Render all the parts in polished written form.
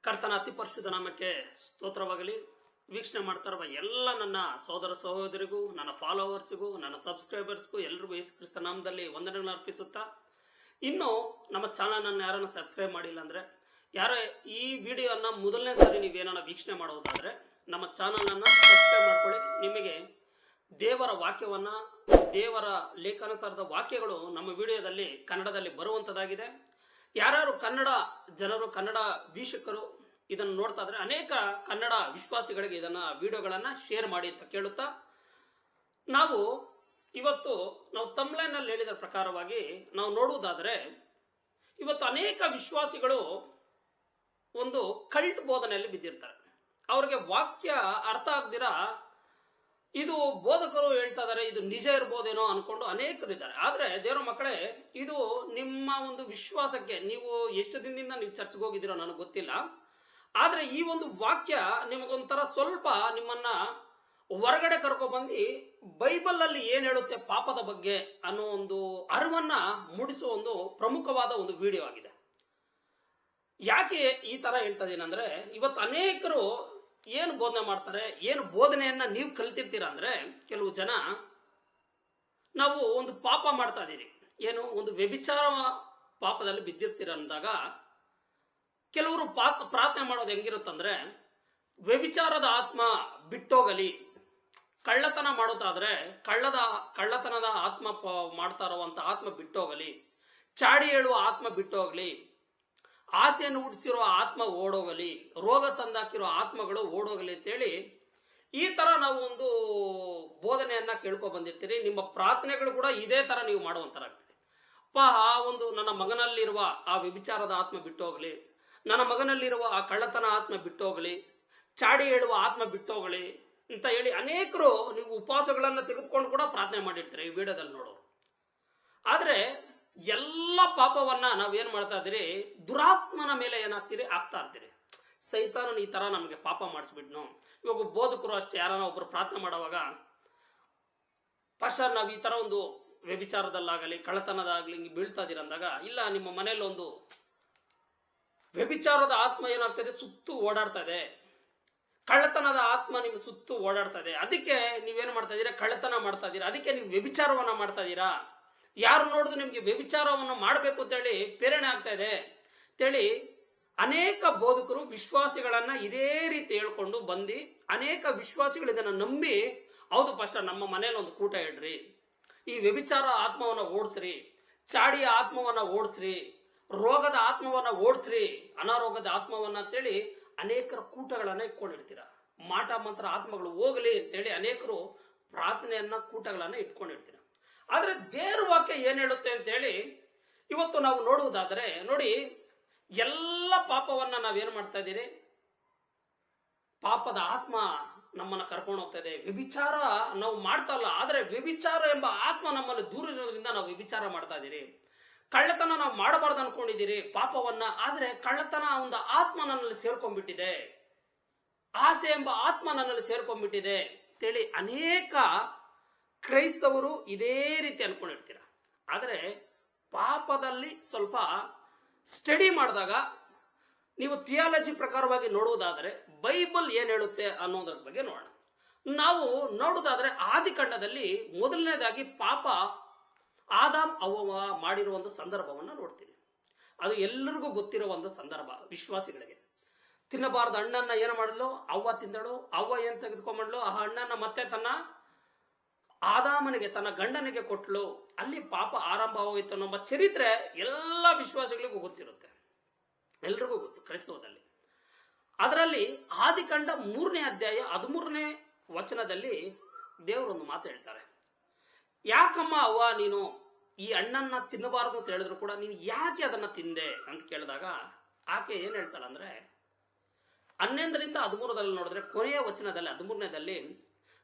ಕರ್ತನ ಅತಿ ಪರಿಶುದ್ಧ ನಾಮಕ್ಕೆ ಸ್ತೋತ್ರವಾಗಲಿ. ವೀಕ್ಷಣೆ ಮಾಡ್ತಾ ಇರುವ ಎಲ್ಲ ನನ್ನ ಸೋದರ ಸಹೋದರಿಗೂ, ನನ್ನ ಫಾಲೋವರ್ಸ್ಗೂ, ನನ್ನ ಸಬ್ಸ್ಕ್ರೈಬರ್ಸ್ಗೂ ಎಲ್ರಿಗೂ ಯೇಸು ಕ್ರಿಸ್ತ ನಾಮದಲ್ಲಿ ವಂದನೆಗಳನ್ನು ಅರ್ಪಿಸುತ್ತಾ, ಇನ್ನು ನಮ್ಮ ಚಾನಲನ್ನು ಯಾರನ್ನ ಸಬ್ಸ್ಕ್ರೈಬ್ ಮಾಡಿಲ್ಲ ಅಂದರೆ, ಯಾರೇ ಈ ವಿಡಿಯೋನ ಮೊದಲನೇ ಸಾರಿ ನೀವೇನ ವೀಕ್ಷಣೆ ಮಾಡೋದಾದರೆ ನಮ್ಮ ಚಾನಲನ್ನು ಸಬ್ಸ್ಕ್ರೈಬ್ ಮಾಡ್ಕೊಳ್ಳಿ. ನಿಮಗೆ ದೇವರ ವಾಕ್ಯವನ್ನು, ದೇವರ ಲೇಖಾನುಸಾರದ ವಾಕ್ಯಗಳು ನಮ್ಮ ವಿಡಿಯೋದಲ್ಲಿ ಕನ್ನಡದಲ್ಲಿ ಬರುವಂಥದ್ದಾಗಿದೆ. ಯಾರ್ಯಾರು ಕನ್ನಡ ಜನರು, ಕನ್ನಡ ವೀಕ್ಷಕರು ಇದನ್ನು ನೋಡ್ತಾ ಇದ್ರೆ ಅನೇಕ ಕನ್ನಡ ವಿಶ್ವಾಸಿಗಳಿಗೆ ಇದನ್ನ ವಿಡಿಯೋಗಳನ್ನ ಶೇರ್ ಮಾಡಿ ಅಂತ ಕೇಳುತ್ತಾ, ನಾವು ಇವತ್ತು ತಮ್ಲೈನ್ ನಲ್ಲಿ ಹೇಳಿದ ಪ್ರಕಾರವಾಗಿ ನಾವು ನೋಡುವುದಾದರೆ, ಇವತ್ತು ಅನೇಕ ವಿಶ್ವಾಸಿಗಳು ಒಂದು ಕಲ್ಟ್ ಬೋಧನೆಯಲ್ಲಿ ಬಿದ್ದಿರ್ತಾರೆ. ಅವ್ರಿಗೆ ವಾಕ್ಯ ಅರ್ಥ ಆಗದಿರಾ ಇದು ಬೋಧಕರು ಹೇಳ್ತಾ ಇದಾರೆ, ಇದು ನಿಜ ಇರ್ಬೋದೇನೋ ಅನ್ಕೊಂಡು ಅನೇಕರಿದ್ದಾರೆ. ಆದ್ರೆ ದೇವರ ಮಕ್ಕಳೇ, ಇದು ನಿಮ್ಮ ಒಂದು ವಿಶ್ವಾಸಕ್ಕೆ, ನೀವು ಎಷ್ಟು ದಿನದಿಂದ ನೀವು ಚರ್ಚ್ಗೆ ಹೋಗಿದ್ದೀರೋ ನನಗೆ ಗೊತ್ತಿಲ್ಲ, ಆದ್ರೆ ಈ ಒಂದು ವಾಕ್ಯ ನಿಮಗೊಂಥರ ಸ್ವಲ್ಪ ನಿಮ್ಮನ್ನ ಹೊರಗಡೆ ಕರ್ಕೊಬಂದು ಬೈಬಲ್ ಅಲ್ಲಿ ಏನ್ ಹೇಳುತ್ತೆ ಪಾಪದ ಬಗ್ಗೆ ಅನ್ನೋ ಒಂದು ಅರಿವನ್ನ ಮೂಡಿಸುವ ಒಂದು ಪ್ರಮುಖವಾದ ಒಂದು ವಿಡಿಯೋ ಆಗಿದೆ. ಯಾಕೆ ಈ ತರ ಹೇಳ್ತಾ ಇದೀನಿ ಅಂದ್ರೆ, ಇವತ್ತು ಅನೇಕರು ಏನು ಬೋಧನೆ ಮಾಡ್ತಾರೆ, ಏನು ಬೋಧನೆಯನ್ನ ನೀವು ಕಲಿತಿರ್ತೀರ ಅಂದ್ರೆ, ಕೆಲವು ಜನ ನಾವು ಒಂದು ಪಾಪ ಮಾಡ್ತಾ ಇದೀರಿ, ಏನು ಒಂದು ವ್ಯಭಿಚಾರ ಪಾಪದಲ್ಲಿ ಬಿದ್ದಿರ್ತೀರ ಅಂದಾಗ ಕೆಲವರು ಪ್ರಾರ್ಥನೆ ಮಾಡೋದು ಹೆಂಗಿರುತ್ತಂದ್ರೆ, ವ್ಯಭಿಚಾರದ ಆತ್ಮ ಬಿಟ್ಟೋಗಲಿ, ಕಳ್ಳತನ ಮಾಡೋದಾದ್ರೆ ಕಳ್ಳತನದ ಆತ್ಮ ಮಾಡ್ತಾ ಇರುವಂತ ಆತ್ಮ ಬಿಟ್ಟೋಗಲಿ, ಚಾಡಿ ಹೇಳುವ ಆತ್ಮ ಬಿಟ್ಟೋಗಲಿ, ಆಸೆಯನ್ನು ಹುಟ್ಟಿಸಿರುವ ಆತ್ಮ ಓಡೋಗಲಿ, ರೋಗ ತಂದಾಕಿರೋ ಆತ್ಮಗಳು ಓಡೋಗಲಿ ಅಂತೇಳಿ ಈ ತರ ನಾವು ಒಂದು ಬೋಧನೆಯನ್ನ ಕೇಳ್ಕೊ ಬಂದಿರ್ತೀರಿ. ನಿಮ್ಮ ಪ್ರಾರ್ಥನೆಗಳು ಕೂಡ ಇದೇ ತರ ನೀವು ಮಾಡುವಂತರಾಗ್ತೀರಿ. ಆ ಒಂದು ನನ್ನ ಮಗನಲ್ಲಿರುವ ಆ ವ್ಯಭಿಚಾರದ ಆತ್ಮ ಬಿಟ್ಟೋಗಲಿ, ನನ್ನ ಮಗನಲ್ಲಿರುವ ಆ ಕಳ್ಳತನ ಆತ್ಮ ಬಿಟ್ಟೋಗಲಿ, ಚಾಡಿ ಹೇಳುವ ಆತ್ಮ ಬಿಟ್ಟೋಗಲಿ ಅಂತ ಹೇಳಿ ಅನೇಕರು ನೀವು ಉಪವಾಸಗಳನ್ನ ತೆಗೆದುಕೊಂಡು ಕೂಡ ಪ್ರಾರ್ಥನೆ ಮಾಡಿರ್ತೀರಿ ಈ ವಿಡಿಯೋದಲ್ಲಿ ನೋಡೋರು. ಆದ್ರೆ ಎಲ್ಲ ಪಾಪವನ್ನ ನಾವೇನ್ ಮಾಡ್ತಾ ಇದ್ದೀರಿ, ದುರಾತ್ಮನ ಮೇಲೆ ಏನಾಗ್ತೀರಿ, ಆಗ್ತಾ ಇರ್ತೀರಿ. ಸೈತಾನನ ಈ ತರ ನಮಗೆ ಪಾಪ ಮಾಡಿಸ್ಬಿಟ್ನು. ಇವಾಗ ಬೋಧಕರು ಅಷ್ಟೇ, ಯಾರನ್ನ ಒಬ್ರು ಪ್ರಾರ್ಥನೆ ಮಾಡುವಾಗ, ಪಾಸ್ಟರ್ ನಾವ್ ಈ ತರ ಒಂದು ವ್ಯಭಿಚಾರದಲ್ಲಾಗಲಿ ಕಳ್ಳತನದಾಗ್ಲಿ ಹಿಂಗೆ ಬೀಳ್ತಾ ಇದೀರ ಅಂದಾಗ, ಇಲ್ಲ ನಿಮ್ಮ ಮನೇಲಿ ಒಂದು ವ್ಯಭಿಚಾರದ ಆತ್ಮ ಏನಾಗ್ತಾ ಇದೆ, ಸುತ್ತು ಓಡಾಡ್ತಾ ಇದೆ, ಕಳ್ಳತನದ ಆತ್ಮ ನಿಮ್ಮ ಸುತ್ತು ಓಡಾಡ್ತಾ ಇದೆ, ಅದಕ್ಕೆ ನೀವೇನ್ ಮಾಡ್ತಾ ಇದೀರಾ, ಕಳ್ಳತನ ಮಾಡ್ತಾ ಇದೀರಾ, ಅದಕ್ಕೆ ನೀವು ವ್ಯಭಿಚಾರವನ್ನ ಮಾಡ್ತಾ ಇದೀರಾ, ಯಾರು ನೋಡಿದ್ರು ನಿಮ್ಗೆ ವ್ಯಭಿಚಾರವನ್ನು ಮಾಡಬೇಕು ಅಂತೇಳಿ ಪ್ರೇರಣೆ ಆಗ್ತಾ ಇದೆ ಅಂತೇಳಿ ಅನೇಕ ಬೋಧಕರು ವಿಶ್ವಾಸಿಗಳನ್ನ ಇದೇ ರೀತಿ ಹೇಳ್ಕೊಂಡು ಬಂದು ಅನೇಕ ವಿಶ್ವಾಸಿಗಳು ಇದನ್ನ ನಂಬಿ, ಹೌದು ಪಾಸ್ಟರ್ ನಮ್ಮ ಮನೇಲಿ ಒಂದು ಕೂಟ ಇಡ್ರಿ, ಈ ವ್ಯಭಿಚಾರ ಆತ್ಮವನ್ನ ಓಡಿಸ್ರಿ, ಚಾಡಿಯ ಆತ್ಮವನ್ನ ಓಡಿಸ್ರಿ, ರೋಗದ ಆತ್ಮವನ್ನ ಓಡಿಸ್ರಿ, ಅನಾರೋಗ್ಯದ ಆತ್ಮವನ್ನ ಅಂತೇಳಿ ಅನೇಕರ ಕೂಟಗಳನ್ನ ಇಟ್ಕೊಂಡಿರ್ತೀರ. ಮಾಟ ಮಂತ್ರ ಆತ್ಮಗಳು ಹೋಗಲಿ ಅಂತೇಳಿ ಅನೇಕರು ಪ್ರಾರ್ಥನೆಯನ್ನ ಕೂಟಗಳನ್ನ ಇಟ್ಕೊಂಡಿರ್ತೀರ. ಆದ್ರೆ ದೇವ್ರ ವಾಕ್ಯ ಏನ್ ಹೇಳುತ್ತೆ ಅಂತ ಹೇಳಿ ಇವತ್ತು ನಾವು ನೋಡುವುದಾದ್ರೆ, ನೋಡಿ, ಎಲ್ಲ ಪಾಪವನ್ನ ನಾವೇನ್ ಮಾಡ್ತಾ ಇದ್ದೀರಿ, ಪಾಪದ ಆತ್ಮ ನಮ್ಮನ್ನ ಕರ್ಕೊಂಡು ಹೋಗ್ತಾ ಇದೆ. ವ್ಯಭಿಚಾರ ನಾವು ಮಾಡ್ತಾ ಇಲ್ಲ, ಆದ್ರೆ ವ್ಯಭಿಚಾರ ಎಂಬ ಆತ್ಮ ನಮ್ಮಲ್ಲಿ ದೂರ ಇರೋದ್ರಿಂದ ನಾವು ವ್ಯಭಿಚಾರ ಮಾಡ್ತಾ ಇದ್ದೀರಿ. ಕಳ್ಳತನ ನಾವು ಮಾಡಬಾರ್ದು ಅನ್ಕೊಂಡಿದ್ದೀರಿ ಪಾಪವನ್ನ, ಆದ್ರೆ ಕಳ್ಳತನ ಒಂದು ಆತ್ಮ ನನ್ನಲ್ಲಿ ಸೇರ್ಕೊಂಡ್ಬಿಟ್ಟಿದೆ, ಆಸೆ ಎಂಬ ಆತ್ಮ ನನ್ನಲ್ಲಿ ಸೇರ್ಕೊಂಡ್ಬಿಟ್ಟಿದೆ ಅಂತೇಳಿ ಅನೇಕ ಕ್ರೈಸ್ತವರು ಇದೇ ರೀತಿ ಅನ್ಕೊಂಡಿರ್ತೀರ. ಆದ್ರೆ ಪಾಪದಲ್ಲಿ ಸ್ವಲ್ಪ ಸ್ಟಡಿ ಮಾಡಿದಾಗ, ನೀವು ಥಿಯಾಲಜಿ ಪ್ರಕಾರವಾಗಿ ನೋಡುವುದಾದ್ರೆ ಬೈಬಲ್ ಏನ್ ಹೇಳುತ್ತೆ ಅನ್ನೋದ್ರ ಬಗ್ಗೆ ನೋಡೋಣ. ನಾವು ನೋಡುವುದಾದ್ರೆ ಆದಿಕಾಂಡದಲ್ಲಿ ಮೊದಲನೇದಾಗಿ ಪಾಪ ಆದಾಮ್ ಅವ್ವ ಮಾಡಿರುವಂತ ಸಂದರ್ಭವನ್ನ ನೋಡ್ತೀವಿ. ಅದು ಎಲ್ಲರಿಗೂ ಗೊತ್ತಿರುವ ಒಂದು ಸಂದರ್ಭ. ವಿಶ್ವಾಸಿಗಳಿಗೆ ತಿನ್ನಬಾರದು ಹಣ್ಣನ್ನ ಏನು ಮಾಡಲು ಅವ್ವ ತಿಂದಳು, ಅವ್ವ ಏನ್ ತೆಗೆದುಕೊಂಡ್ಲು, ಆ ಹಣ್ಣನ್ನ ಮತ್ತೆ ತನ್ನ ಆದಾಮನಿಗೆ, ತನ್ನ ಗಂಡನಿಗೆ ಕೊಟ್ಲು, ಅಲ್ಲಿ ಪಾಪ ಆರಂಭವಾಯಿತು ನಮ್ಮ ಚರಿತ್ರೆ ಎಲ್ಲ ವಿಶ್ವಾಸಿಗಳಿಗೂ ಗೊತ್ತಿರುತ್ತೆ, ಎಲ್ರಿಗೂ ಗೊತ್ತು ಕ್ರೈಸ್ತವದಲ್ಲಿ. ಅದರಲ್ಲಿ ಆದಿಕಾಂಡ 3ನೇ ಅಧ್ಯಾಯ 13ನೇ ವಚನದಲ್ಲಿ ದೇವರೊಂದು ಮಾತು ಹೇಳ್ತಾರೆ. ಯಾಕಮ್ಮ ಅವ್ವ ನೀನು ಈ ಹಣ್ಣನ್ನ ತಿನ್ನಬಾರದು ಅಂತ ಹೇಳಿದ್ರು ಕೂಡ ನೀನು ಯಾಕೆ ಅದನ್ನ ತಿಂದೆ ಅಂತ ಕೇಳಿದಾಗ ಆಕೆ ಏನ್ ಹೇಳ್ತಾಳೆ ಅಂದ್ರೆ, 11ರಿಂದ 13ರಲ್ಲಿ ನೋಡಿದ್ರೆ ಕೊನೆಯ ವಚನದಲ್ಲಿ 13ನೇದಲ್ಲಿ,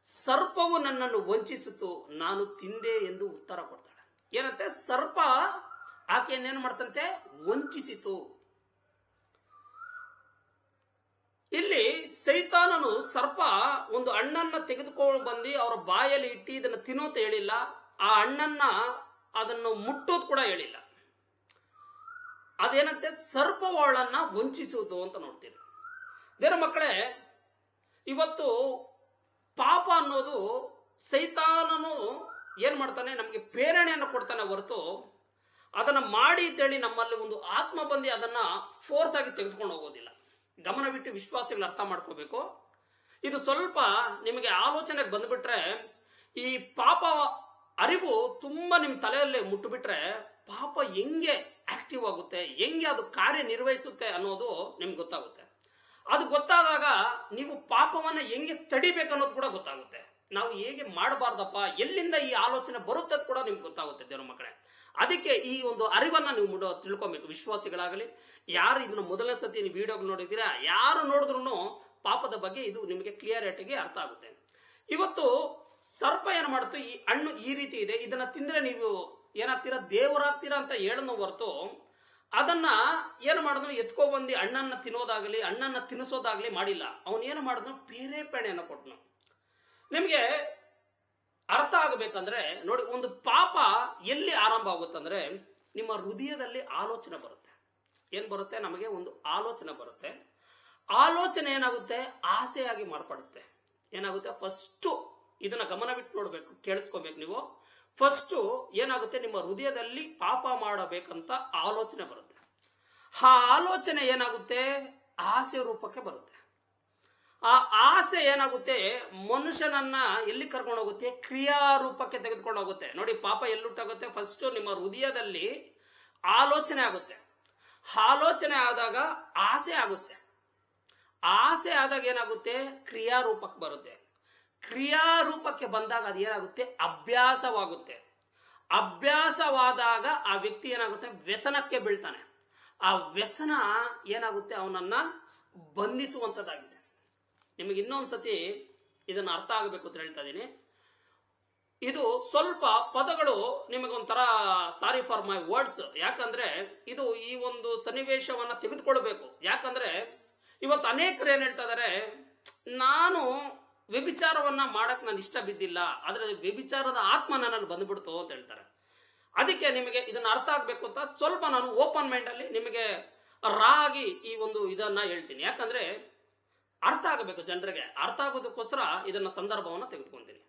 ಸರ್ಪವು ನನ್ನನ್ನು ವಂಚಿಸಿತು, ನಾನು ತಿಂದೆ ಎಂದು ಉತ್ತರ ಕೊಡ್ತಾಳೆ. ಏನಂತೆ, ಸರ್ಪ ಆಕೆಯನ್ನೇನು ಮಾಡ್ತಂತೆ, ವಂಚಿಸಿತು. ಇಲ್ಲಿ ಸೈತಾನನು ಸರ್ಪ ಒಂದು ಹಣ್ಣನ್ನ ತೆಗೆದುಕೊಂಡು ಬಂದು ಅವರ ಬಾಯಲ್ಲಿ ಇಟ್ಟು ಇದನ್ನ ತಿನ್ನೋತ ಹೇಳಿಲ್ಲ, ಆ ಹಣ್ಣನ್ನ ಅದನ್ನು ಮುಟ್ಟೋದು ಕೂಡ ಹೇಳಿಲ್ಲ. ಅದೇನಂತೆ, ಸರ್ಪವಳನ್ನ ವಂಚಿಸುವುದು ಅಂತ ನೋಡ್ತೀವಿ. ದೇವರ ಮಕ್ಕಳೇ, ಇವತ್ತು ಪಾಪ ಅನ್ನೋದು ಸೈತಾನನು ಏನ್ ಮಾಡ್ತಾನೆ, ನಮಗೆ ಪ್ರೇರಣೆಯನ್ನು ಕೊಡ್ತಾನೆ ಹೊರತು ಅದನ್ನ ಮಾಡಿ ಅಂತೇಳಿ ನಮ್ಮಲ್ಲಿ ಒಂದು ಆತ್ಮ ಬಂದು ಅದನ್ನ ಫೋರ್ಸ್ ಆಗಿ ತೆಗೆದುಕೊಂಡು ಹೋಗೋದಿಲ್ಲ. ಗಮನವಿಟ್ಟು ವಿಶ್ವಾಸಿಗಳು ಅರ್ಥ ಮಾಡ್ಕೋಬೇಕು. ಇದು ಸ್ವಲ್ಪ ನಿಮಗೆ ಆಲೋಚನೆಗೆ ಬಂದ್ಬಿಟ್ರೆ, ಈ ಪಾಪ ಅರಿವು ತುಂಬಾ ನಿಮ್ ತಲೆಯಲ್ಲಿ ಮುಟ್ಟುಬಿಟ್ರೆ ಪಾಪ ಹೆಂಗೆ ಆಕ್ಟಿವ್ ಆಗುತ್ತೆ, ಹೆಂಗೆ ಅದು ಕಾರ್ಯನಿರ್ವಹಿಸುತ್ತೆ ಅನ್ನೋದು ನಿಮ್ಗೆ ಗೊತ್ತಾಗುತ್ತೆ. ಅದು ಗೊತ್ತಾದಾಗ ನೀವು ಪಾಪವನ್ನ ಹೆಂಗೆ ತಡಿಬೇಕು ಅನ್ನೋದು ಕೂಡ ಗೊತ್ತಾಗುತ್ತೆ. ನಾವು ಹೇಗೆ ಮಾಡಬಾರ್ದಪ್ಪ, ಎಲ್ಲಿಂದ ಈ ಆಲೋಚನೆ ಬರುತ್ತೆ ಕೂಡ ನಿಮ್ಗೆ ಗೊತ್ತಾಗುತ್ತೆ ದೇವರ ಮಕ್ಕಳೇ. ಅದಕ್ಕೆ ಈ ಒಂದು ಅರಿವನ್ನ ನೀವು ತಿಳ್ಕೊಬೇಕು. ವಿಶ್ವಾಸಿಗಳಾಗಲಿ, ಯಾರು ಇದನ್ನ ಮೊದಲನೇ ಸತಿ ನೀವು ವಿಡಿಯೋ ನೋಡಿದ್ದೀರಾ, ಯಾರು ನೋಡಿದ್ರು ಪಾಪದ ಬಗ್ಗೆ ಇದು ನಿಮಗೆ ಕ್ಲಿಯರಿಟಿಗೆ ಅರ್ಥ ಆಗುತ್ತೆ. ಇವತ್ತು ಸರ್ಪ ಏನ್ ಮಾಡುತ್ತೆ, ಈ ಹಣ್ಣು ಈ ರೀತಿ ಇದೆ, ಇದನ್ನ ತಿಂದ್ರೆ ನೀವು ಏನಾಗ್ತೀರಾ, ದೇವರಾಗ್ತೀರಾ ಅಂತ ಹೇಳೋದು ಹೊರತು ಅದನ್ನ ಏನು ಮಾಡಿದ್ರು ಎತ್ಕೊಬಂದು ಹಣ್ಣನ್ನ ತಿನ್ನೋದಾಗಲಿ ಹಣ್ಣನ್ನ ತಿನ್ನಿಸೋದಾಗ್ಲಿ ಮಾಡಿಲ್ಲ. ಅವನೇನು ಮಾಡಿದ್ರು ಪ್ರೇರೇಪಣೆಯನ್ನು ಕೊಟ್ಟನು. ನಿಮಗೆ ಅರ್ಥ ಆಗಬೇಕಂದ್ರೆ ನೋಡಿ, ಒಂದು ಪಾಪ ಎಲ್ಲಿ ಆರಂಭ ಆಗುತ್ತಂದ್ರೆ ನಿಮ್ಮ ಹೃದಯದಲ್ಲಿ ಆಲೋಚನೆ ಬರುತ್ತೆ. ಏನ್ ಬರುತ್ತೆ, ನಮಗೆ ಒಂದು ಆಲೋಚನೆ ಬರುತ್ತೆ. ಆಲೋಚನೆ ಏನಾಗುತ್ತೆ, ಆಸೆಯಾಗಿ ಮಾರ್ಪಡುತ್ತೆ. ಏನಾಗುತ್ತೆ, ಫಸ್ಟು ಇದನ್ನ ಗಮನವಿಟ್ಟು ನೋಡ್ಬೇಕು, ಕೇಳಿಸ್ಕೋಬೇಕು ನೀವು. ಫಸ್ಟು ಏನಾಗುತ್ತೆ, ನಿಮ್ಮ ಹೃದಯದಲ್ಲಿ ಪಾಪ ಮಾಡಬೇಕಂತ ಆಲೋಚನೆ ಬರುತ್ತೆ. ಆ ಆಲೋಚನೆ ಏನಾಗುತ್ತೆ, ಆಸೆ ರೂಪಕ್ಕೆ ಬರುತ್ತೆ. ಆ ಆಸೆ ಏನಾಗುತ್ತೆ, ಮನುಷ್ಯನನ್ನ ಎಲ್ಲಿ ಕರ್ಕೊಂಡು ಹೋಗುತ್ತೆ, ಕ್ರಿಯಾರೂಪಕ್ಕೆ ತೆಗೆದುಕೊಂಡು ಹೋಗುತ್ತೆ. ನೋಡಿ, ಪಾಪ ಎಲ್ಲುಟ್ಟಾಗುತ್ತೆ, ಫಸ್ಟ್ ನಿಮ್ಮ ಹೃದಯದಲ್ಲಿ ಆಲೋಚನೆ ಆಗುತ್ತೆ. ಆಲೋಚನೆ ಆದಾಗ ಆಸೆ ಆಗುತ್ತೆ. ಆಸೆ ಆದಾಗ ಏನಾಗುತ್ತೆ, ಕ್ರಿಯಾರೂಪಕ್ಕೆ ಬರುತ್ತೆ. ಕ್ರಿಯಾರೂಪಕ್ಕೆ ಬಂದಾಗ ಅದು ಏನಾಗುತ್ತೆ, ಅಭ್ಯಾಸವಾಗುತ್ತೆ. ಅಭ್ಯಾಸವಾದಾಗ ಆ ವ್ಯಕ್ತಿ ಏನಾಗುತ್ತೆ, ವ್ಯಸನಕ್ಕೆ ಬೀಳ್ತಾನೆ. ಆ ವ್ಯಸನ ಏನಾಗುತ್ತೆ, ಅವನನ್ನ ಬಂಧಿಸುವಂತದ್ದಾಗಿದೆ. ನಿಮಗೆ ಇನ್ನೊಂದ್ಸತಿ ಇದನ್ನ ಅರ್ಥ ಆಗಬೇಕು ಅಂತ ಹೇಳ್ತಾ ಇದ್ದೀನಿ. ಇದು ಸ್ವಲ್ಪ ಪದಗಳು ನಿಮಗೊಂಥರ ಸಾರಿ ಫಾರ್ ಮೈ ವರ್ಡ್ಸ್, ಯಾಕಂದ್ರೆ ಇದು ಈ ಒಂದು ಸನ್ನಿವೇಶವನ್ನ ತೆಗೆದುಕೊಳ್ಬೇಕು. ಯಾಕಂದ್ರೆ ಇವತ್ತು ಅನೇಕರು ಏನ್ ಹೇಳ್ತಾ ಇದಾರೆ, ನಾನು ವ್ಯಭಿಚಾರವನ್ನ ಮಾಡಕ್ ನಾನು ಇಷ್ಟ ಬಿದ್ದಿಲ್ಲ, ಆದ್ರೆ ವ್ಯಭಿಚಾರದ ಆತ್ಮ ನನ್ನಲ್ಲಿ ಬಂದ್ಬಿಡ್ತು ಅಂತ ಹೇಳ್ತಾರೆ. ಅದಕ್ಕೆ ನಿಮಗೆ ಇದನ್ನ ಅರ್ಥ ಆಗ್ಬೇಕು ಅಂತ ಸ್ವಲ್ಪ ನಾನು ಓಪನ್ ಮೈಂಡ್ ಅಲ್ಲಿ ನಿಮಗೆ ರಾ ಆಗಿ ಈ ಒಂದು ಇದನ್ನ ಹೇಳ್ತೀನಿ. ಯಾಕಂದ್ರೆ ಅರ್ಥ ಆಗಬೇಕು ಜನರಿಗೆ. ಅರ್ಥ ಆಗೋದಕ್ಕೋಸ್ಕರ ಇದನ್ನ ಸಂದರ್ಭವನ್ನ ತೆಗೆದುಕೊಂತೀನಿ.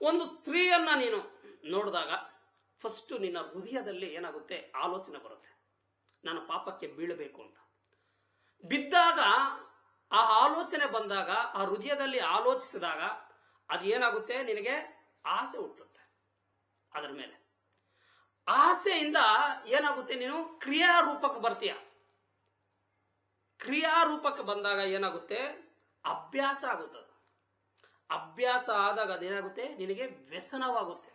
ಒಂದು ಸ್ತ್ರೀಯನ್ನ ನೀನು ನೋಡಿದಾಗ ಫಸ್ಟ್ ನಿನ್ನ ಹೃದಯದಲ್ಲಿ ಏನಾಗುತ್ತೆ, ಆಲೋಚನೆ ಬರುತ್ತೆ, ನಾನು ಪಾಪಕ್ಕೆ ಬೀಳಬೇಕು ಅಂತ. ಬಿದ್ದಾಗ ಆ ಆಲೋಚನೆ ಬಂದಾಗ, ಆ ಹೃದಯದಲ್ಲಿ ಆಲೋಚಿಸಿದಾಗ ಅದು ಏನಾಗುತ್ತೆ, ನಿನಗೆ ಆಸೆ ಹುಟ್ಟುತ್ತೆ. ಅದರ ಮೇಲೆ ಆಸೆಯಿಂದ ಏನಾಗುತ್ತೆ, ನೀನು ಕ್ರಿಯಾರೂಪಕ್ಕೆ ಬರ್ತೀಯ. ಕ್ರಿಯಾರೂಪಕ್ಕೆ ಬಂದಾಗ ಏನಾಗುತ್ತೆ, ಅಭ್ಯಾಸ ಆಗುತ್ತದೆ. ಅಭ್ಯಾಸ ಆದಾಗ ಅದೇನಾಗುತ್ತೆ, ನಿನಗೆ ವ್ಯಸನವಾಗುತ್ತೆ.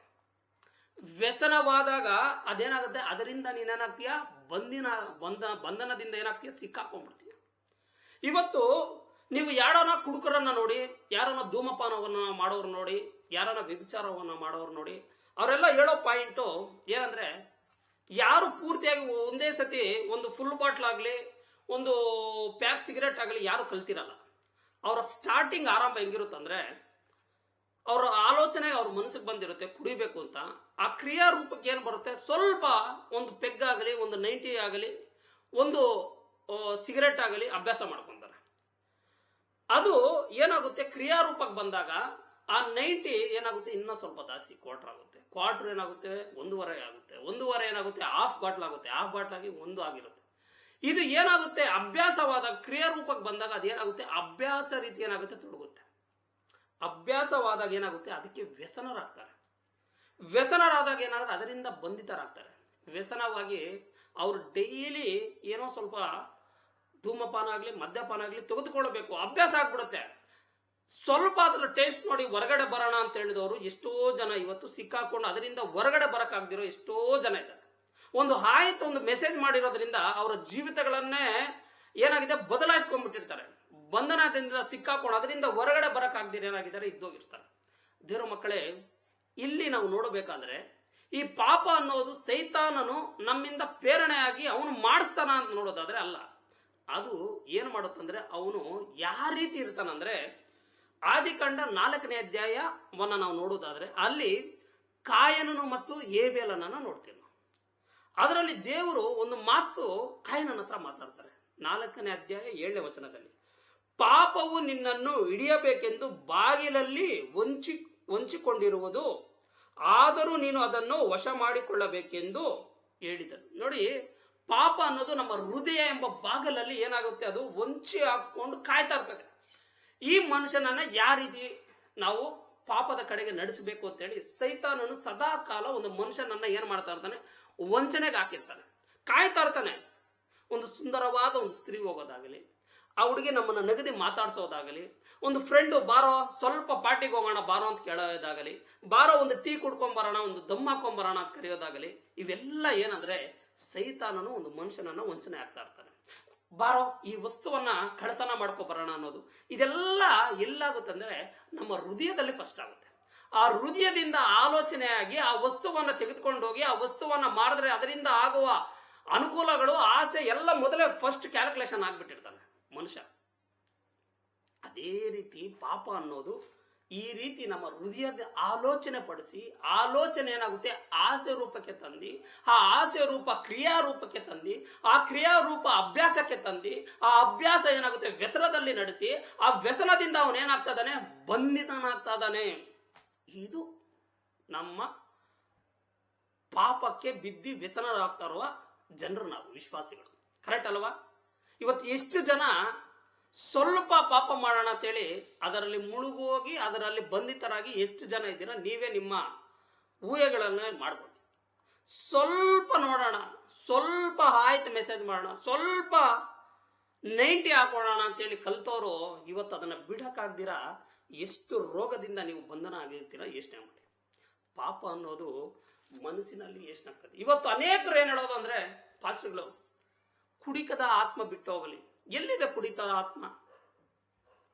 ವ್ಯಸನವಾದಾಗ ಅದೇನಾಗುತ್ತೆ, ಅದರಿಂದ ನೀನೇನಾಗ್ತೀಯ, ಬಂಧನದಿಂದ ಏನಾಗ್ತೀಯ, ಸಿಕ್ಕಾಕೊಂಡ್ಬಿಡ್ತೀಯ. ಇವತ್ತು ನೀವು ಯಾರನ್ನ ಕುಡುಕರನ್ನ ನೋಡಿ, ಯಾರನ್ನ ಧೂಮಪಾನವನ್ನ ಮಾಡೋರು ನೋಡಿ, ಯಾರನ್ನ ವ್ಯಭಿಚಾರವನ್ನ ಮಾಡೋರು ನೋಡಿ, ಅವರೆಲ್ಲ ಹೇಳೋ ಪಾಯಿಂಟು ಏನಂದ್ರೆ, ಯಾರು ಪೂರ್ತಿಯಾಗಿ ಒಂದೇ ಸತಿ ಒಂದು ಫುಲ್ ಬಾಟ್ಲ್ ಆಗಲಿ ಒಂದು ಪ್ಯಾಕ್ ಸಿಗರೇಟ್ ಆಗಲಿ ಯಾರು ಕಲ್ತಿರಲ್ಲ. ಅವರ ಸ್ಟಾರ್ಟಿಂಗ್ ಆರಂಭ ಹೆಂಗಿರುತ್ತಂದ್ರೆ, ಅವರ ಆಲೋಚನೆ ಅವ್ರ ಮನಸ್ಸಿಗೆ ಬಂದಿರುತ್ತೆ ಕುಡಿಬೇಕು ಅಂತ. ಆ ಕ್ರಿಯಾ ರೂಪಕ್ಕೆ ಏನು ಬರುತ್ತೆ, ಸ್ವಲ್ಪ ಒಂದು ಪೆಗ್ ಆಗಲಿ, ಒಂದು 90 ಆಗಲಿ, ಒಂದು ಸಿಗರೇಟ್ ಆಗಲಿ ಅಭ್ಯಾಸ ಮಾಡ್ಕೊಂತಾರೆ. ಅದು ಏನಾಗುತ್ತೆ, ಕ್ರಿಯಾರೂಪಕ್ಕೆ ಬಂದಾಗ ಆ 90 ಏನಾಗುತ್ತೆ, ಇನ್ನೂ ಸ್ವಲ್ಪ ಜಾಸ್ತಿ ಕ್ವಾರ್ಟರ್ ಆಗುತ್ತೆ. ಕ್ವಾರ್ಟರ್ ಏನಾಗುತ್ತೆ, 1.5 ಆಗುತ್ತೆ. 1.5 ಏನಾಗುತ್ತೆ, ಹಾಫ್ ಬಾಟ್ಲ್ ಆಗುತ್ತೆ. ಹಾಫ್ ಬಾಟ್ಲ್ ಆಗಿ 1 ಆಗಿರುತ್ತೆ. ಇದು ಏನಾಗುತ್ತೆ, ಅಭ್ಯಾಸವಾದಾಗ ಕ್ರಿಯಾರೂಪಕ್ಕೆ ಬಂದಾಗ ಅದೇನಾಗುತ್ತೆ, ಅಭ್ಯಾಸ ರೀತಿ ಏನಾಗುತ್ತೆ, ತೊಡಗುತ್ತೆ. ಅಭ್ಯಾಸವಾದಾಗ ಏನಾಗುತ್ತೆ, ಅದಕ್ಕೆ ವ್ಯಸನರಾಗ್ತಾರೆ. ವ್ಯಸನರಾದಾಗ ಏನಾಗುತ್ತೆ, ಅದರಿಂದ ಬಂಧಿತರಾಗ್ತಾರೆ. ವ್ಯಸನವಾಗಿ ಅವರು ಡೈಲಿ ಏನೋ ಸ್ವಲ್ಪ ಧೂಮಪಾನ ಆಗಲಿ ಮದ್ಯಪಾನ ಆಗಲಿ ತೆಗೆದುಕೊಳ್ಳಬೇಕು, ಅಭ್ಯಾಸ ಆಗ್ಬಿಡುತ್ತೆ. ಸ್ವಲ್ಪ ಅದರ ಟೇಸ್ಟ್ ನೋಡಿ ಹೊರಗಡೆ ಬರೋಣ ಅಂತ ಹೇಳಿದವರು ಎಷ್ಟೋ ಜನ ಇವತ್ತು ಸಿಕ್ಕಾಕೊಂಡು ಅದರಿಂದ ಹೊರಗಡೆ ಬರಕ್ಕಾಗ್ದಿರೋ ಎಷ್ಟೋ ಜನ ಇದ್ದಾರೆ. ಒಂದು ಆಯ್ತು, ಒಂದು ಮೆಸೇಜ್ ಮಾಡಿರೋದ್ರಿಂದ ಅವರ ಜೀವಿತಗಳನ್ನೇ ಏನಾಗಿದೆ, ಬದಲಾಯಿಸ್ಕೊಂಡ್ಬಿಟ್ಟಿರ್ತಾರೆ. ಬಂಧನದಿಂದ ಸಿಕ್ಕಾಕೊಂಡು ಅದರಿಂದ ಹೊರಗಡೆ ಬರಕ್ಕಾಗ್ದಿರ ಏನಾಗಿದ್ದಾರೆ, ಇದ್ದೋಗಿರ್ತಾರೆ. ದೇವರ ಮಕ್ಕಳೇ, ಇಲ್ಲಿ ನಾವು ನೋಡಬೇಕಾದ್ರೆ ಈ ಪಾಪ ಅನ್ನೋದು ಸೈತಾನನು ನಮ್ಮಿಂದ ಪ್ರೇರಣೆಯಾಗಿ ಅವನು ಮಾಡಿಸ್ತಾನ ಅಂತ ನೋಡೋದಾದ್ರೆ ಅಲ್ಲ. ಅದು ಏನು ಮಾಡುತ್ತಂದ್ರೆ, ಅವನು ಯಾವ ರೀತಿ ಇರ್ತಾನಂದ್ರೆ, ಆದಿಕಾಂಡ 4ನೇ ಅಧ್ಯಾಯವನ್ನ ನಾವು ನೋಡೋದಾದ್ರೆ ಅಲ್ಲಿ ಕಾಯನನು ಮತ್ತು ಹೇಬೇಲನನ್ನ ನೋಡ್ತೀವಿ. ಅದರಲ್ಲಿ ದೇವರು ಒಂದು ಮಾತು ಕಾಯನನ ಹತ್ರ ಮಾತಾಡ್ತಾರೆ. 4ನೇ ಅಧ್ಯಾಯ 7ನೇ ವಚನದಲ್ಲಿ, ಪಾಪವು ನಿನ್ನನ್ನು ಹಿಡಿಯಬೇಕೆಂದು ಬಾಗಿಲಲ್ಲಿ ಹೊಂಚಿಕೊಂಡಿರುವುದು, ಆದರೂ ನೀನು ಅದನ್ನು ವಶ ಮಾಡಿಕೊಳ್ಳಬೇಕೆಂದು ಹೇಳಿದನು. ನೋಡಿ, ಪಾಪ ಅನ್ನೋದು ನಮ್ಮ ಹೃದಯ ಎಂಬ ಬಾಗಿಲಲ್ಲಿ ಏನಾಗುತ್ತೆ, ಅದು ಹೊಂಚಿ ಹಾಕೊಂಡು ಕಾಯ್ತಾ ಇರ್ತದೆ. ಈ ಮನುಷ್ಯನನ್ನ ಯಾವ ರೀತಿ ನಾವು ಪಾಪದ ಕಡೆಗೆ ನಡೆಸಬೇಕು ಅಂತೇಳಿ ಸೈತಾನನು ಸದಾ ಕಾಲ ಒಂದು ಮನುಷ್ಯನನ್ನ ಏನ್ ಮಾಡ್ತಾ ಇರ್ತಾನೆ, ವಂಚನೆಗೆ ಹಾಕಿರ್ತಾನೆ, ಕಾಯ್ತಾ ಇರ್ತಾನೆ. ಒಂದು ಸುಂದರವಾದ ಒಂದು ಸ್ತ್ರೀ ಹೋಗೋದಾಗಲಿ, ಆ ಹುಡುಗಿ ನಮ್ಮನ್ನ ನಗದಿ ಮಾತಾಡ್ಸೋದಾಗಲಿ, ಒಂದು ಫ್ರೆಂಡು ಬಾರೋ ಸ್ವಲ್ಪ ಪಾರ್ಟಿಗೆ ಹೋಗೋಣ ಬಾರೋ ಅಂತ ಕೇಳೋದಾಗಲಿ, ಬಾರೋ ಒಂದು ಟೀ ಕುಡ್ಕೊಂಡ್ ಬರೋಣ, ಒಂದು ದಮ್ ಹಾಕೊಂಡ್ ಬರೋಣ ಅಂತ ಕರೆಯೋದಾಗಲಿ, ಇವೆಲ್ಲ ಏನಂದ್ರೆ ಸೈತಾನನು ಒಂದು ಮನುಷ್ಯನನ್ನ ವಂಚನೆ ಆಗ್ತಾ ಇರ್ತಾನೆ. ಬಾರೋ ಈ ವಸ್ತುವನ್ನ ಕಳ್ಳತನ ಮಾಡ್ಕೊ ಬರೋಣ ಅನ್ನೋದು, ಇದೆಲ್ಲ ಎಲ್ಲಾಗುತ್ತಂದ್ರೆ ನಮ್ಮ ಹೃದಯದಲ್ಲಿ ಫಸ್ಟ್ ಆಗುತ್ತೆ. ಆ ಹೃದಯದಿಂದ ಆಲೋಚನೆಯಾಗಿ ಆ ವಸ್ತುವನ್ನ ತೆಗೆದುಕೊಂಡು ಹೋಗಿ ಆ ವಸ್ತುವನ್ನ ಮಾಡಿದ್ರೆ ಅದರಿಂದ ಆಗುವ ಅನುಕೂಲಗಳು, ಆಸೆ ಎಲ್ಲ ಮೊದಲೇ ಫಸ್ಟ್ ಕ್ಯಾಲ್ಕುಲೇಷನ್ ಆಗ್ಬಿಟ್ಟಿರ್ತಾನೆ ಮನುಷ್ಯ. ಅದೇ ರೀತಿ ಪಾಪ ಅನ್ನೋದು ಈ ರೀತಿ ನಮ್ಮ ಹೃದಯದ ಆಲೋಚನೆ ಪಡಿಸಿ, ಆಲೋಚನೆ ಏನಾಗುತ್ತೆ ಆಸೆ ರೂಪಕ್ಕೆ ತಂದಿ, ಆ ಆಸೆ ರೂಪ ಕ್ರಿಯಾ ರೂಪಕ್ಕೆ ತಂದಿ, ಆ ಕ್ರಿಯಾ ರೂಪ ಅಭ್ಯಾಸಕ್ಕೆ ತಂದಿ, ಆ ಅಭ್ಯಾಸ ಏನಾಗುತ್ತೆ ವ್ಯಸನದಲ್ಲಿ ನಡೆಸಿ, ಆ ವ್ಯಸನದಿಂದ ಅವನೇನಾಗ್ತಾ ಇದ್ದಾನೆ, ಬಂಧಿತನಾಗ್ತಾ ಇದ್ದಾನೆ. ಇದು ನಮ್ಮ ಪಾಪಕ್ಕೆ ಬಿದ್ದಿ ವ್ಯಸನರಾಗ್ತಾ ಇರುವ ಜನರು, ನಾವು ವಿಶ್ವಾಸಿಗಳು. ಕರೆಕ್ಟ್ ಅಲ್ವಾ? ಇವತ್ತು ಎಷ್ಟು ಜನ ಸ್ವಲ್ಪ ಪಾಪ ಮಾಡೋಣ ಅಂತೇಳಿ ಅದರಲ್ಲಿ ಮುಳುಗೋಗಿ ಅದರಲ್ಲಿ ಬಂಧಿತರಾಗಿ ಎಷ್ಟು ಜನ ಇದ್ದೀರಾ? ನೀವೇ ನಿಮ್ಮ ಊಹೆಗಳನ್ನ ಮಾಡ್ಕೊಳ್ಳಿ. ಸ್ವಲ್ಪ ನೋಡೋಣ, ಸ್ವಲ್ಪ ಆಯ್ತು ಮೆಸೇಜ್ ಮಾಡೋಣ, ಸ್ವಲ್ಪ 90 ಹಾಕೋಣ ಅಂತೇಳಿ ಕಲ್ತವರು ಇವತ್ತು ಅದನ್ನ ಬಿಡಕ್ಕಾಗ್ದಿರಾ ಎಷ್ಟು ರೋಗದಿಂದ ನೀವು ಬಂಧನ ಆಗಿರ್ತೀರಾ ಯೋಚನೆ ಮಾಡಿ. ಪಾಪ ಅನ್ನೋದು ಮನಸ್ಸಿನಲ್ಲಿ ಎಷ್ಟಾಗ್ತದೆ. ಇವತ್ತು ಅನೇಕರು ಏನ್ ಹೇಳೋದು ಅಂದ್ರೆ, ಪಾಸ್ಟರ್ಗಳು ಕುಡಿಕದ ಆತ್ಮ ಬಿಟ್ಟು ಹೋಗಲಿ. ಎಲ್ಲಿದೆ ಕುಡಿತ ಆತ್ಮ?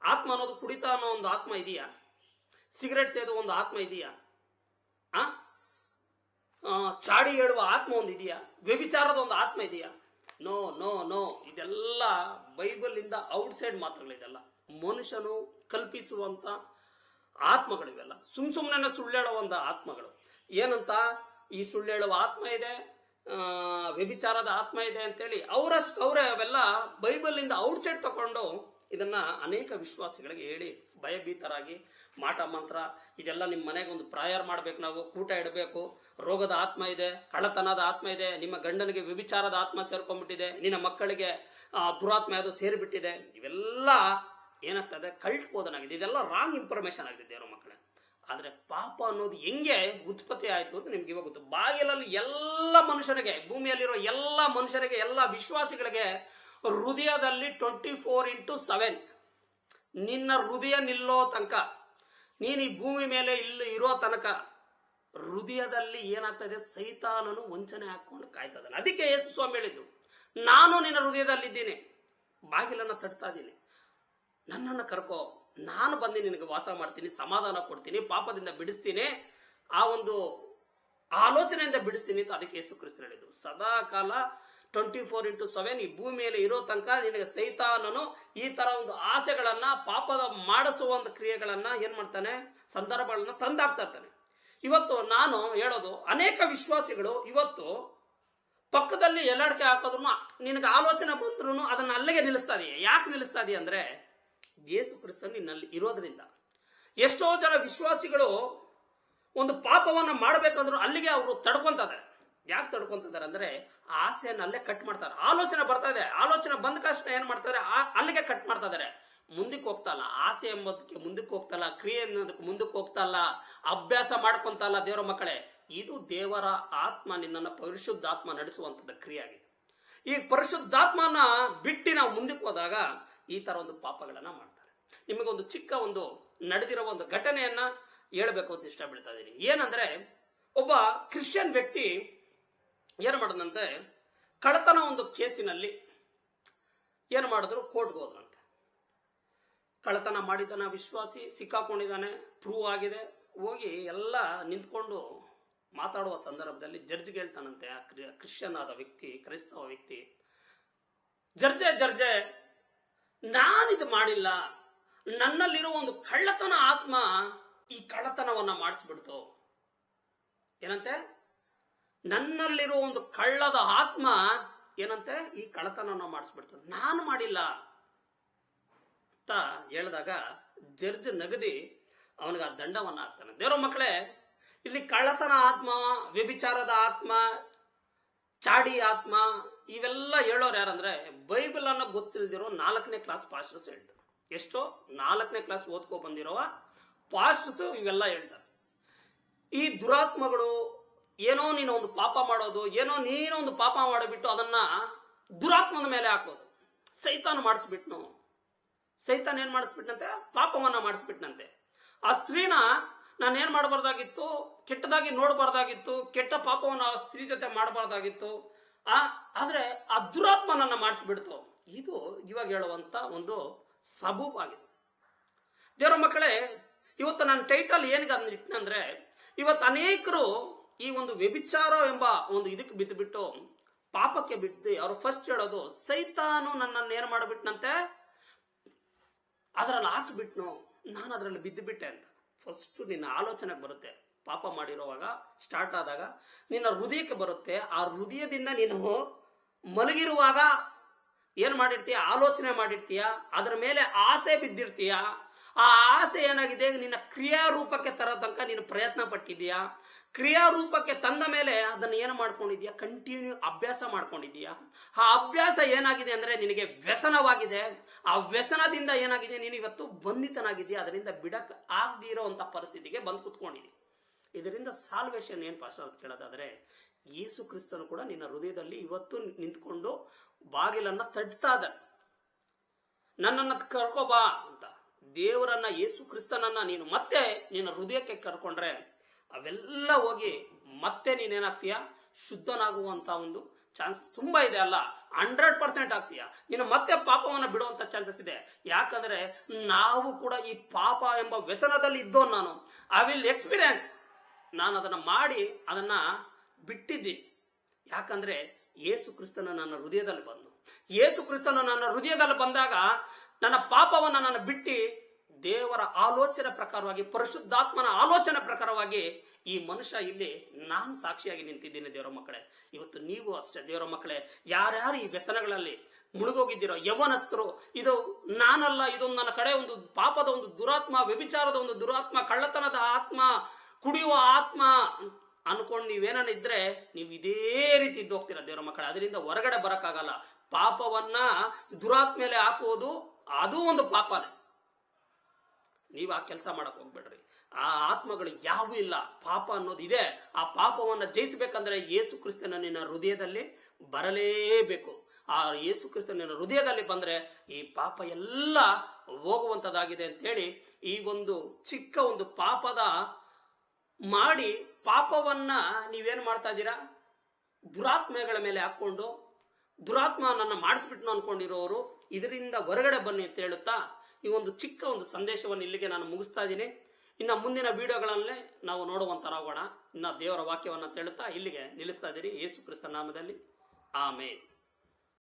ಆತ್ಮ ಅನ್ನೋದು ಕುಡಿತ ಅನ್ನೋ ಒಂದು ಆತ್ಮ ಇದೆಯಾ? ಸಿಗರೆಟ್ ಸೇದೋ ಒಂದು ಆತ್ಮ ಇದೆಯಾ? ಚಾಡಿ ಹೇಳುವ ಆತ್ಮ ಒಂದು ಇದೆಯಾ? ವ್ಯಭಿಚಾರದ ಒಂದು ಆತ್ಮ ಇದೆಯಾ? No no no. ಇದೆಲ್ಲ ಬೈಬಲ್ ಇಂದ ಔಟ್ಸೈಡ್ ಮಾತುಗಳಿದೆಲ್ಲ. ಮನುಷ್ಯನು ಕಲ್ಪಿಸುವಂತ ಆತ್ಮಗಳಿವೆಲ್ಲ. ಸುಮ್ಮನೆ ಸುಳ್ಳೇಳುವಂತ ಆತ್ಮಗಳು. ಏನಂತ, ಈ ಸುಳ್ಳೇಳುವ ಆತ್ಮ ಇದೆ, ವ್ಯಭಿಚಾರದ ಆತ್ಮ ಇದೆ ಅಂತೇಳಿ ಅವರೇ ಅವೆಲ್ಲ ಬೈಬಲ್ ಇಂದ ಔಟ್ಸೈಡ್ ತಗೊಂಡು ಇದನ್ನ ಅನೇಕ ವಿಶ್ವಾಸಿಗಳಿಗೆ ಹೇಳಿ ಭಯಭೀತರಾಗಿ ಮಾಟ ಮಂತ್ರ ಇದೆಲ್ಲ ನಿಮ್ಮ ಮನೆಗೆ ಒಂದು ಪ್ರಾಯರ್ ಮಾಡ್ಬೇಕು, ನಾವು ಕೂಟ ಇಡಬೇಕು, ರೋಗದ ಆತ್ಮ ಇದೆ, ಕಳ್ಳತನದ ಆತ್ಮ ಇದೆ, ನಿಮ್ಮ ಗಂಡನಿಗೆ ವ್ಯಭಿಚಾರದ ಆತ್ಮ ಸೇರ್ಕೊಂಡ್ಬಿಟ್ಟಿದೆ, ನಿನ್ನ ಮಕ್ಕಳಿಗೆ ದುರಾತ್ಮ ಯಾವುದು ಸೇರಿಬಿಟ್ಟಿದೆ. ಇವೆಲ್ಲ ಏನಾಗ್ತದೆ, ಕಲ್ಟ್ ಬೋಧನಾಗಿದೆ. ಇದೆಲ್ಲ ರಾಂಗ್ ಇನ್ಫಾರ್ಮೇಶನ್ ಆಗಿದೆ ದೇವರ ಮಕ್ಕಳೇ. ಆದ್ರೆ ಪಾಪ ಅನ್ನೋದು ಹೆಂಗೆ ಉತ್ಪತ್ತಿ ಆಯ್ತು ಅಂತ ನಿಮ್ಗೆ ಇವಾಗ ಗೊತ್ತು. ಬಾಗಿಲಲ್ಲಿ ಎಲ್ಲ ಮನುಷ್ಯನಿಗೆ, ಭೂಮಿಯಲ್ಲಿರೋ ಎಲ್ಲ ಮನುಷ್ಯರಿಗೆ, ಎಲ್ಲ ವಿಶ್ವಾಸಿಗಳಿಗೆ ಹೃದಯದಲ್ಲಿ 24/7 ನಿನ್ನ ಹೃದಯ ನಿಲ್ಲೋ ತನಕ, ನೀನು ಈ ಭೂಮಿ ಮೇಲೆ ಇರೋ ತನಕ ಹೃದಯದಲ್ಲಿ ಏನಾಗ್ತದೆ, ಸೈತಾನನು ವಂಚನೆ ಹಾಕೊಂಡು ಕಾಯ್ತಾ ಇದ್ದಾನೆ. ಅದಕ್ಕೆ ಯೇಸು ಸ್ವಾಮಿ ಹೇಳಿದ್ದು, ನಾನು ನಿನ್ನ ಹೃದಯದಲ್ಲಿದ್ದೀನಿ, ಬಾಗಿಲನ್ನ ತಟ್ತಾ ಇದ್ದೀನಿ, ನನ್ನನ್ನು ಕರ್ಕೋ, ನಾನು ಬಂದು ನಿನಗೆ ವಾಸ ಮಾಡ್ತೀನಿ, ಸಮಾಧಾನ ಕೊಡ್ತೀನಿ, ಪಾಪದಿಂದ ಬಿಡಿಸ್ತೀನಿ, ಆ ಒಂದು ಆಲೋಚನೆಯಿಂದ ಬಿಡಿಸ್ತೀನಿ ಅಂತ ಅದಕ್ಕೆ ಯೇಸು ಕ್ರಿಸ್ತರು ಹೇಳಿದ್ರು. ಸದಾ ಕಾಲ 24/7 ಈ ಭೂಮಿಯಲ್ಲಿ ಇರೋ ತನಕ ನಿನಗೆ ಸೈತಾನನು ಈ ತರ ಒಂದು ಆಸೆಗಳನ್ನ, ಪಾಪದ ಮಾಡಿಸುವ ಒಂದು ಕ್ರಿಯೆಗಳನ್ನ ಏನ್ ಮಾಡ್ತಾನೆ, ಸಂದರ್ಭಗಳನ್ನ ತಂದಾಕ್ತಾ ಇರ್ತಾನೆ. ಇವತ್ತು ನಾನು ಹೇಳೋದು, ಅನೇಕ ವಿಶ್ವಾಸಿಗಳು ಇವತ್ತು ಪಕ್ಕದಲ್ಲಿ ಎಲ್ಲಾಡಿಕೆ ಹಾಕೋದ್ರು, ನಿನಗೆ ಆಲೋಚನೆ ಬಂದ್ರು ಅದನ್ನ ಅಲ್ಲಿಗೆ ನಿಲ್ಲಿಸ್ತಾ ಇದೆಯಾ. ಯಾಕೆ ನಿಲ್ಲಿಸ್ತಾ ಇದೆಯಾ ಅಂದ್ರೆ, ಯೇಸು ಕ್ರಿಸ್ತನು ನಿನ್ನಲ್ಲಿ ಇರೋದ್ರಿಂದ. ಎಷ್ಟೋ ಜನ ವಿಶ್ವಾಸಿಗಳು ಒಂದು ಪಾಪವನ್ನ ಮಾಡ್ಬೇಕಂದ್ರು ಅಲ್ಲಿಗೆ ಅವರು ತಡ್ಕೊಂತಾರೆ. ಯಾಕೆ ತಡ್ಕೊಂತಿದ್ದಾರೆ ಅಂದ್ರೆ, ಆಸೆಯನ್ನು ಅಲ್ಲೇ ಕಟ್ ಮಾಡ್ತಾರೆ. ಆಲೋಚನೆ ಬರ್ತಾ ಇದೆ, ಆಲೋಚನೆ ಬಂದ ಕಷ್ಟ ಏನ್ ಮಾಡ್ತಾರೆ, ಅಲ್ಲಿಗೆ ಕಟ್ ಮಾಡ್ತಾ ಇದಾರೆ, ಮುಂದಕ್ಕೆ ಹೋಗ್ತಲ್ಲ. ಆಸೆ ಎಂಬುದಕ್ಕೆ ಮುಂದಕ್ಕೆ ಹೋಗ್ತಲ್ಲ, ಕ್ರಿಯೆ ಅನ್ನೋದಕ್ಕೆ ಮುಂದಕ್ಕೆ ಹೋಗ್ತಲ್ಲ, ಅಭ್ಯಾಸ ಮಾಡ್ಕೊಂತಲ್ಲ. ದೇವರ ಮಕ್ಕಳೇ, ಇದು ದೇವರ ಆತ್ಮ ನಿನ್ನನ್ನು ಪರಿಶುದ್ಧಾತ್ಮ ನಡೆಸುವಂತದ್ದು ಕ್ರಿಯೆ ಆಗಿದೆ. ಈ ಪರಿಶುದ್ಧಾತ್ಮನ ಬಿಟ್ಟು ನಾವು ಮುಂದಕ್ಕೆ ಹೋದಾಗ ಈ ತರ ಒಂದು ಪಾಪಗಳನ್ನ ಮಾಡ್ತಾರೆ. ನಿಮಗೊಂದು ಚಿಕ್ಕ ಒಂದು ನಡೆದಿರೋ ಒಂದು ಘಟನೆಯನ್ನ ಹೇಳ್ಬೇಕು ಅಂತ ಇಷ್ಟ ಬೀಳ್ತಾ ಇದ್ದೀನಿ. ಏನಂದ್ರೆ, ಒಬ್ಬ ಕ್ರಿಶ್ಚಿಯನ್ ವ್ಯಕ್ತಿ ಏನು ಮಾಡಿದಂತೆ, ಕಳ್ಳತನ ಒಂದು ಕೇಸಿನಲ್ಲಿ ಏನು ಮಾಡಿದ್ರು, ಕೋರ್ಟ್ಗೆ ಹೋದ್ರಂತೆ. ಕಳ್ಳತನ ಮಾಡಿದ್ದಾನೆ ವಿಶ್ವಾಸಿ, ಸಿಕ್ಕಾಕೊಂಡಿದ್ದಾನೆ, ಪ್ರೂವ್ ಆಗಿದೆ. ಹೋಗಿ ಎಲ್ಲ ನಿಂತ್ಕೊಂಡು ಮಾತಾಡುವ ಸಂದರ್ಭದಲ್ಲಿ ಜಡ್ಜ್ಗೆ ಹೇಳ್ತಾನಂತೆ, ಆ ಕ್ರಿಶ್ಚಿಯನ್ ಆದ ವ್ಯಕ್ತಿ, ಕ್ರೈಸ್ತವ ವ್ಯಕ್ತಿ, ಜಡ್ಜೆ ನಾನಿದು ಮಾಡಿಲ್ಲ, ನನ್ನಲ್ಲಿರುವ ಒಂದು ಕಳ್ಳತನ ಆತ್ಮ ಈ ಕಳ್ಳತನವನ್ನ ಮಾಡಿಸ್ಬಿಡ್ತು. ಏನಂತೆ, ನನ್ನಲ್ಲಿರುವ ಒಂದು ಕಳ್ಳದ ಆತ್ಮ ಏನಂತೆ ಈ ಕಳ್ಳತನವನ್ನ ಮಾಡಿಸ್ಬಿಡ್ತದೆ, ನಾನು ಮಾಡಿಲ್ಲ. ಅಂತ ಹೇಳಿದಾಗ ಜಡ್ಜ್ ನಗದಿ ಅವನಿಗೆ ಆ ದಂಡವನ್ನು ಹಾಕ್ತಾನೆ. ದೇವರ ಮಕ್ಕಳೇ, ಇಲ್ಲಿ ಕಳ್ಳತನ ಆತ್ಮ, ವ್ಯಭಿಚಾರದ ಆತ್ಮ, ಚಾಡಿ ಆತ್ಮ ಇವೆಲ್ಲ ಹೇಳೋರು ಯಾರಂದ್ರೆ ಬೈಬಲ್ ಅನ್ನ ಗೊತ್ತಿಲ್ದಿರೋ 4ನೇ ಕ್ಲಾಸ್ ಪಾಸ್ಟರ್ಸ್ ಹೇಳ್ತಾರೆ. ಎಷ್ಟೋ 4ನೇ ಕ್ಲಾಸ್ ಓದ್ಕೊ ಬಂದಿರೋ ಪಾಸ್ಟರ್ಸ್ ಇವೆಲ್ಲ ಹೇಳ್ತಾರೆ. ಈ ದುರಾತ್ಮಗಳು ಏನೋ ನೀನು ಒಂದು ಪಾಪ ಮಾಡೋದು, ಏನೋ ನೀನೊಂದು ಪಾಪ ಮಾಡಿಬಿಟ್ಟು ಅದನ್ನ ದುರಾತ್ಮದ ಮೇಲೆ ಹಾಕೋದು. ಸೈತಾನ ಮಾಡಿಸ್ಬಿಟ್ನು. ಸೈತಾನ್ ಏನ್ ಮಾಡಿಸ್ಬಿಟ್ನಂತೆ? ಪಾಪವನ್ನ ಮಾಡಿಸ್ಬಿಟ್ನಂತೆ. ಆ ಸ್ತ್ರೀನ ನಾನು ಏನ್ ಮಾಡಬಾರ್ದಾಗಿತ್ತು? ಕೆಟ್ಟದಾಗಿ ನೋಡಬಾರ್ದಾಗಿತ್ತು, ಕೆಟ್ಟ ಪಾಪವನ್ನ ಆ ಸ್ತ್ರೀ ಜೊತೆ ಮಾಡಬಾರ್ದಾಗಿತ್ತು. ಆದ್ರೆ ಆ ದುರಾತ್ಮ ನನ್ನ ಮಾಡಿಸ್ಬಿಡ್ತು. ಇದು ಇವಾಗ ಹೇಳುವಂತ ಒಂದು ಸಬೂಬಾಗಿದೆ. ದೇವರ ಮಕ್ಕಳೇ, ಇವತ್ತು ನನ್ನ ಟೈಟಲ್ ಏನಿಗೆ ಅದನ್ನ ಇಟ್ಟನಂದ್ರೆ, ಇವತ್ತು ಅನೇಕರು ಈ ಒಂದು ವ್ಯಭಿಚಾರ ಎಂಬ ಒಂದು ಇದಕ್ಕೆ ಬಿದ್ದು ಪಾಪಕ್ಕೆ ಬಿದ್ದು ಅವರು ಫಸ್ಟ್ ಹೇಳೋದು ಸೈತಾನು ನನ್ನನ್ನು ಏನ್ ಮಾಡಿಬಿಟ್ನಂತೆ, ಅದರಲ್ಲಿ ಹಾಕಿಬಿಟ್ನು, ನಾನು ಅದರಲ್ಲಿ ಬಿದ್ದು ಬಿಟ್ಟೆ ಅಂತ. ಫಸ್ಟ್ ನಿನ್ನ ಆಲೋಚನೆಗೆ ಬರುತ್ತೆ. ಪಾಪ ಮಾಡಿರುವಾಗ ಸ್ಟಾರ್ಟ್ ಆದಾಗ ನಿನ್ನ ಹೃದಯಕ್ಕೆ ಬರುತ್ತೆ. ಆ ಹೃದಯದಿಂದ ನೀನು ಮಲಗಿರುವಾಗ ಏನ್ ಮಾಡಿರ್ತೀಯ? ಆಲೋಚನೆ ಮಾಡಿರ್ತೀಯ, ಅದರ ಮೇಲೆ ಆಸೆ ಬಿದ್ದಿರ್ತೀಯ. ಆ ಆಸೆ ಏನಾಗಿದೆ, ನಿನ್ನ ಕ್ರಿಯಾರೂಪಕ್ಕೆ ತರೋ ತನಕ ನೀನು ಪ್ರಯತ್ನ ಪಟ್ಟಿದೀಯಾ. ಕ್ರಿಯಾರೂಪಕ್ಕೆ ತಂದ ಮೇಲೆ ಅದನ್ನ ಏನು ಮಾಡ್ಕೊಂಡಿದ್ಯಾ? ಕಂಟಿನ್ಯೂ ಅಭ್ಯಾಸ ಮಾಡ್ಕೊಂಡಿದೀಯಾ. ಆ ಅಭ್ಯಾಸ ಏನಾಗಿದೆ ಅಂದ್ರೆ ನಿನಗೆ ವ್ಯಸನವಾಗಿದೆ. ಆ ವ್ಯಸನದಿಂದ ಏನಾಗಿದೆ, ನೀನು ಇವತ್ತು ಬಂಧಿತನಾಗಿದೆಯಾ. ಅದರಿಂದ ಬಿಡಕ್ ಆಗದೇ ಇರೋಂಥ ಪರಿಸ್ಥಿತಿಗೆ ಬಂದು ಕುತ್ಕೊಂಡಿದ್ದಿ. ಇದರಿಂದ ಸಾಲ್ವೇಷನ್ ಏನ್ ಪಾಸ್ ಅಂತ ಕೇಳೋದಾದ್ರೆ, ಯೇಸು ಕ್ರಿಸ್ತನು ಕೂಡ ನಿನ್ನ ಹೃದಯದಲ್ಲಿ ಇವತ್ತು ನಿಂತ್ಕೊಂಡು ಬಾಗಿಲನ್ನ ತಟ್ತಾ ಇದ್ದಾನೆ. ನನ್ನನ್ನ ಕರ್ಕೋಬಾ ಅಂತ. ದೇವರನ್ನ, ಯೇಸು ಕ್ರಿಸ್ತನನ್ನ ನೀನು ಮತ್ತೆ ನಿನ್ನ ಹೃದಯಕ್ಕೆ ಕರ್ಕೊಂಡ್ರೆ ಅವೆಲ್ಲ ಹೋಗಿ ಮತ್ತೆ ನೀನೇನಾಗ್ತೀಯ? ಶುದ್ಧನಾಗುವಂತ ಒಂದು ಚಾನ್ಸಸ್ ತುಂಬಾ ಇದೆ. ಅಲ್ಲ, 100% ಆಗ್ತೀಯ. ನೀನು ಮತ್ತೆ ಪಾಪವನ್ನು ಬಿಡುವಂತ ಚಾನ್ಸಸ್ ಇದೆ. ಯಾಕಂದ್ರೆ ನಾವು ಕೂಡ ಈ ಪಾಪ ಎಂಬ ವ್ಯಸನದಲ್ಲಿ ಇದ್ದೋ. I will experience. ನಾನು ಅದನ್ನ ಮಾಡಿ ಅದನ್ನ ಬಿಟ್ಟಿದ್ದೀನಿ. ಯಾಕಂದ್ರೆ ಯೇಸು ಕ್ರಿಸ್ತನ ನನ್ನ ಹೃದಯದಲ್ಲಿ ಬಂದು, ಯೇಸು ಕ್ರಿಸ್ತನ ನನ್ನ ಹೃದಯದಲ್ಲಿ ಬಂದಾಗ ನನ್ನ ಪಾಪವನ್ನ ನಾನು ಬಿಟ್ಟು ದೇವರ ಆಲೋಚನೆ ಪ್ರಕಾರವಾಗಿ, ಪರಿಶುದ್ಧಾತ್ಮನ ಆಲೋಚನೆ ಪ್ರಕಾರವಾಗಿ ಈ ಮನುಷ್ಯ ಇಲ್ಲಿ ನಾನು ಸಾಕ್ಷಿಯಾಗಿ ನಿಂತಿದ್ದೀನಿ. ದೇವರ ಮಕ್ಕಳೇ, ಇವತ್ತು ನೀವು ಅಷ್ಟೇ. ದೇವರ ಮಕ್ಕಳೇ, ಯಾರ್ಯಾರು ಈ ವ್ಯಸನಗಳಲ್ಲಿ ಮುಳುಗೋಗಿದ್ದೀರೋ, ಯೌವನಸ್ಥರು, ಇದು ನಾನಲ್ಲ, ಇದೊಂದು ನನ್ನ ಕಡೆ ಒಂದು ಪಾಪದ ಒಂದು ದುರಾತ್ಮ, ವ್ಯಭಿಚಾರದ ಒಂದು ದುರಾತ್ಮ, ಕಳ್ಳತನದ ಆತ್ಮ, ಕುಡಿಯುವ ಆತ್ಮ ಅನ್ಕೊಂಡು ನೀವೇನ ಇದ್ರೆ ನೀವು ಇದೇ ರೀತಿ ಇದ್ದು ಹೋಗ್ತೀರಾ ದೇವರ ಮಕ್ಕಳೇ. ಅದರಿಂದ ಹೊರಗಡೆ ಬರಕ್ಕಾಗಲ್ಲ. ಪಾಪವನ್ನ ದುರಾತ್ಮೇಲೆ ಹಾಕುವುದು ಅದು ಒಂದು ಪಾಪನೇ. ನೀವು ಆ ಕೆಲಸ ಮಾಡಕ್ ಹೋಗ್ಬೇಡ್ರಿ. ಆ ಆತ್ಮಗಳು ಯಾವೂ ಇಲ್ಲ. ಪಾಪ ಅನ್ನೋದು ಇದೆ. ಆ ಪಾಪವನ್ನ ಜಯಿಸಬೇಕಂದ್ರೆ ಯೇಸು ಕ್ರಿಸ್ತನ ನಿನ್ನ ಹೃದಯದಲ್ಲಿ ಬರಲೇಬೇಕು. ಆ ಯೇಸು ಕ್ರಿಸ್ತನ ನಿನ್ನ ಹೃದಯದಲ್ಲಿ ಬಂದ್ರೆ ಈ ಪಾಪ ಎಲ್ಲ ಹೋಗುವಂತದ್ದಾಗಿದೆ ಅಂತೇಳಿ ಈ ಒಂದು ಚಿಕ್ಕ ಒಂದು ಪಾಪದ ಮಾಡಿ ಪಾಪವನ್ನ ನೀವೇನ್ ಮಾಡ್ತಾ ಇದ್ದೀರಾ? ದುರಾತ್ಮಗಳ ಮೇಲೆ ಹಾಕೊಂಡು ದುರಾತ್ಮ ನನ್ನ ಮಾಡಿಸ್ಬಿಟ್ನು ಅನ್ಕೊಂಡಿರೋರು ಇದರಿಂದ ಹೊರಗಡೆ ಬನ್ನಿ ಅಂತ ಹೇಳುತ್ತಾ ಈ ಒಂದು ಚಿಕ್ಕ ಒಂದು ಸಂದೇಶವನ್ನು ಇಲ್ಲಿಗೆ ನಾನು ಮುಗಿಸ್ತಾ ಇದ್ದೀನಿ. ಇನ್ನು ಮುಂದಿನ ವಿಡಿಯೋಗಳಲ್ಲೇ ನಾವು ನೋಡುವಂತರಾಗೋಣ. ಇನ್ನು ದೇವರ ವಾಕ್ಯವನ್ನ ಹೇಳುತ್ತಾ ಇಲ್ಲಿಗೆ ನಿಲ್ಲಿಸ್ತಾ ಇದ್ದೀರಿ. ಯೇಸು ಕ್ರಿಸ್ತ ನಾಮದಲ್ಲಿ ಆಮೇನ್.